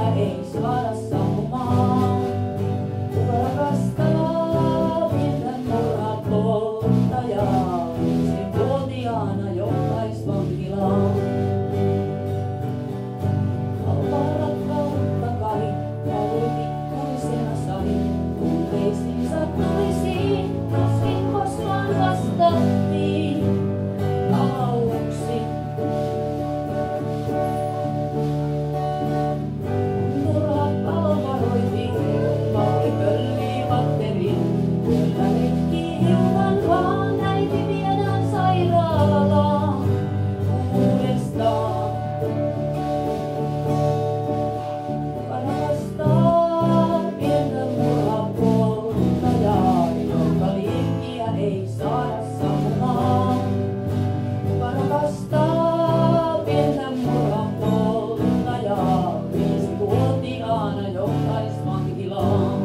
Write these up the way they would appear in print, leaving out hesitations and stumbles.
liekkiä ei saada sammumaan. Kuka rakastaa pientä murhapolttajaa, 5-vuotiaana johtais vankilaan. Halpaa rakkautta kai, laului pikkuisena sai, tunteisiinsa tulisi, tuskin koskaan vastattiin. Aluksi murha palovaroiti, Mauri pöllii patterin, kyllä leikki hiukan vaan, äiti viedään sairaalaan uudestaan. Kuka rakastaa pientä murhapolttajaa, jonka liekkiä ei saada sammumaan? Kuka rakastaa pientä murhapolttajaa, 5-vuotiaana johtais vankilaan?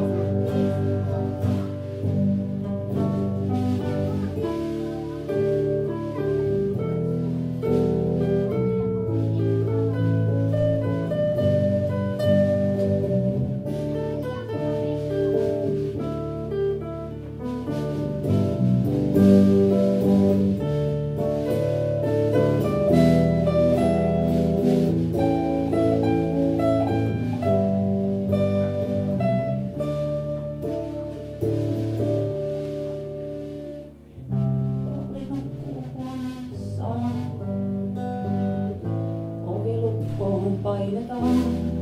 Ovi lukkoon painetaan.